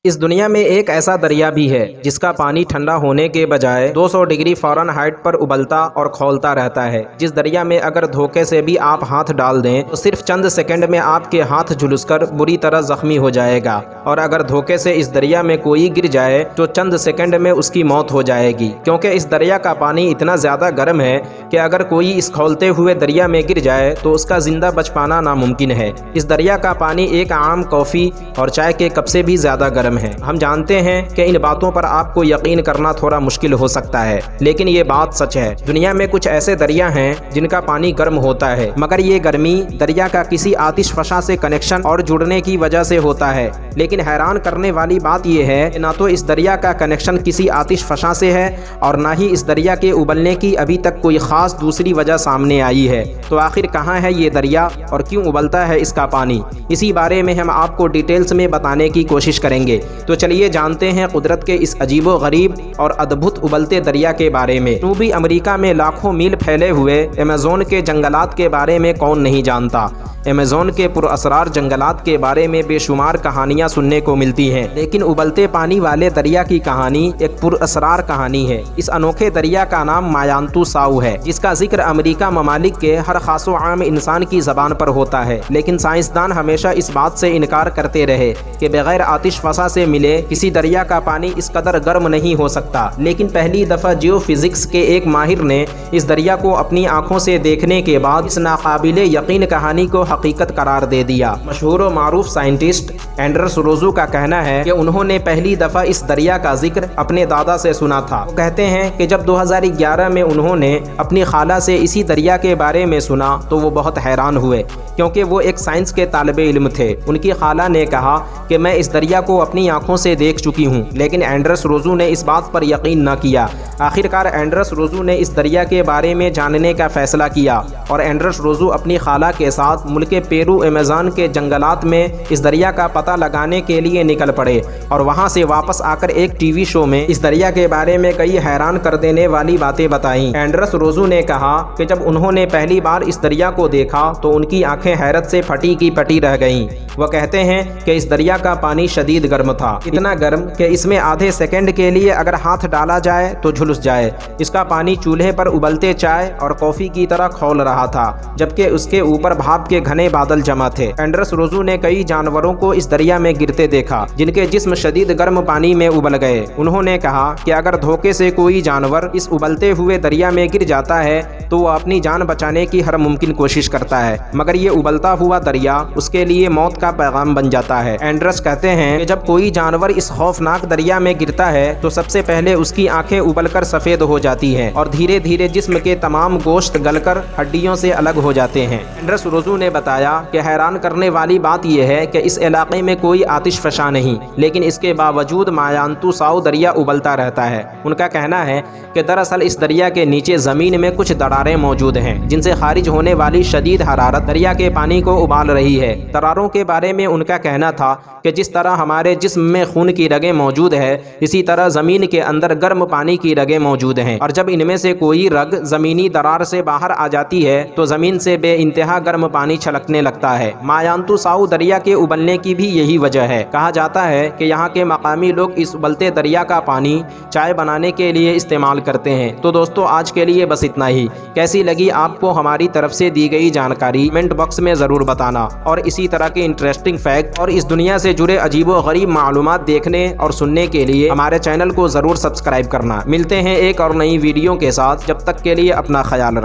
اس دنیا میں ایک ایسا دریا بھی ہے جس کا پانی ٹھنڈا ہونے کے بجائے 200 ڈگری فارنہائٹ پر ابلتا اور کھولتا رہتا ہے۔ جس دریا میں اگر دھوکے سے بھی آپ ہاتھ ڈال دیں تو صرف چند سیکنڈ میں آپ کے ہاتھ جھلس کر بری طرح زخمی ہو جائے گا، اور اگر دھوکے سے اس دریا میں کوئی گر جائے تو چند سیکنڈ میں اس کی موت ہو جائے گی، کیونکہ اس دریا کا پانی اتنا زیادہ گرم ہے کہ اگر کوئی اس کھولتے ہوئے دریا میں گر جائے تو اس کا زندہ بچ پانا ناممکن ہے۔ اس دریا کا پانی ایک عام کافی اور چائے کے کپ سے بھی زیادہ گرم ہے۔ ہم جانتے ہیں کہ ان باتوں پر آپ کو یقین کرنا تھوڑا مشکل ہو سکتا ہے، لیکن یہ بات سچ ہے۔ دنیا میں کچھ ایسے دریا ہیں جن کا پانی گرم ہوتا ہے، مگر یہ گرمی دریا کا کسی آتش فشاں سے کنیکشن اور جڑنے کی وجہ سے ہوتا ہے۔ لیکن حیران کرنے والی بات یہ ہے کہ نہ تو اس دریا کا کنیکشن کسی آتش فشاں سے ہے اور نہ ہی اس دریا کے ابلنے کی ابھی تک کوئی خاص دوسری وجہ سامنے آئی ہے۔ تو آخر کہاں ہے یہ دریا اور کیوں ابلتا ہے اس کا پانی؟ اسی بارے میں ہم آپ کو ڈیٹیلز میں بتانے کی کوشش کریں گے۔ تو چلیے جانتے ہیں قدرت کے اس عجیب و غریب اور ادبھت ابلتے دریا کے بارے میں۔ جنوبی امریکہ میں لاکھوں میل پھیلے ہوئے ایمیزون کے جنگلات کے بارے میں کون نہیں جانتا؟ ایمیزون کے پر اسرار جنگلات کے بارے میں بے شمار کہانیاں سننے کو ملتی ہیں، لیکن ابلتے پانی والے دریا کی کہانی ایک پر اسرار کہانی ہے۔ اس انوکھے دریا کا نام مایانتو ساؤ ہے، جس کا ذکر امریکہ ممالک کے ہر خاص و عام انسان کی زبان پر ہوتا ہے۔ لیکن سائنسدان ہمیشہ اس بات سے انکار کرتے رہے کہ بغیر آتش فشاں سے ملے کسی دریا کا پانی اس قدر گرم نہیں ہو سکتا۔ لیکن پہلی دفعہ جیو فزکس کے ایک ماہر نے اس دریا کو اپنی آنکھوں سے دیکھنے کے بعد اس ناقابل یقین کہانی کو حقیقت قرار دے دیا۔ مشہور و معروف سائنٹسٹ اینڈرس روزو کا کہنا ہے کہ انہوں نے پہلی دفعہ اس دریا کا ذکر اپنے دادا سے سنا تھا۔ وہ کہتے ہیں کہ جب 2011 میں انہوں نے اپنی خالہ سے اسی دریا کے بارے میں سنا تو وہ بہت حیران ہوئے، کیونکہ وہ ایک سائنس کے طالب علم تھے۔ ان کی خالہ نے کہا کہ میں اس دریا کو اپنی آنکھوں سے دیکھ چکی ہوں، لیکن اینڈرس روزو نے اس بات پر یقین نہ کیا۔ آخرکار اینڈرس روزو نے اس دریا کے بارے میں جاننے کا فیصلہ کیا، اور اینڈرس روزو اپنی خالہ کے ساتھ ملک پیرو ایمیزون کے جنگلات میں اس دریا کا پتہ لگانے کے لیے نکل پڑے، اور وہاں سے واپس آ کر ایک ٹی وی شو میں اس دریا کے بارے میں کئی حیران کر دینے والی باتیں بتائیں۔ اینڈرس روزو نے کہا کہ جب انہوں نے پہلی بار اس دریا کو دیکھا تو ان کی آنکھیں حیرت سے پھٹی کی پٹی رہ گئیں۔ وہ کہتے ہیں کہ اس دریا کا پانی شدید گرم تھا، اتنا گرم کہ اس میں آدھے سیکنڈ کے لیے اگر ہاتھ ڈالا جائے تو جھلس جائے۔ اس کا پانی چولہے پر ابلتے چائے اور کافی کی طرح کھول رہا تھا، جبکہ اس کے اوپر بھاپ کے گھنے بادل جمع تھے۔ اینڈرس روزو نے کئی جانوروں کو اس دریا میں گرتے دیکھا جن کے جسم شدید گرم پانی میں ابل گئے۔ انہوں نے کہا کہ اگر دھوکے سے کوئی جانور اس ابلتے ہوئے دریا میں گر جاتا ہے تو وہ اپنی جان بچانے کی ہر ممکن کوشش کرتا ہے، مگر یہ ابلتا ہوا دریا اس کے لیے موت کا پیغام بن جاتا ہے۔ اینڈرس کہتے ہیں کہ جب کوئی جانور اس خوفناک دریا میں گرتا ہے تو سب سے پہلے اس کی آنکھیں ابل کر سفید ہو جاتی ہیں اور دھیرے دھیرے جسم کے تمام گوشت گل کر ہڈیوں سے الگ ہو جاتے ہیں۔ اینڈرس روزو نے بتایا کہ حیران کرنے والی بات یہ ہے کہ اس علاقے میں کوئی آتش فشاں نہیں، لیکن اس کے باوجود مایانتو ساؤ دریا ابلتا رہتا ہے۔ ان کا کہنا ہے کہ دراصل اس دریا کے نیچے زمین میں کچھ دراڑیں موجود ہیں جن سے خارج ہونے والی شدید حرارت دریا کے پانی کو ابال رہی ہے۔ دراڑوں کے بارے میں ان کا کہنا تھا کہ جس طرح ہمارے جسم میں خون کی رگیں موجود ہے، اسی طرح زمین کے اندر گرم پانی کی رگیں موجود ہیں، اور جب ان میں سے کوئی رگ زمینی دراڑ سے باہر آ جاتی ہے تو زمین سے بے انتہا گرم پانی چھلکنے لگتا ہے۔ مایانتو ساؤ دریا کے ابلنے کی بھی یہی وجہ ہے۔ کہا جاتا ہے کہ یہاں کے مقامی لوگ اس ابلتے دریا کا پانی چائے بنانے کے لیے استعمال کرتے ہیں۔ تو دوستو آج کے لیے بس اتنا ہی۔ کیسی لگی آپ کو ہماری طرف سے دی گئی جانکاری کمنٹ باکس میں ضرور بتانا، اور اسی طرح کے انٹرسٹنگ فیکٹ اور اس دنیا سے جڑے عجیب و غریب معلومات دیکھنے اور سننے کے لیے ہمارے چینل کو ضرور سبسکرائب کرنا۔ ملتے ہیں ایک اور نئی ویڈیو کے ساتھ، جب تک کے لیے اپنا خیال رکھیں۔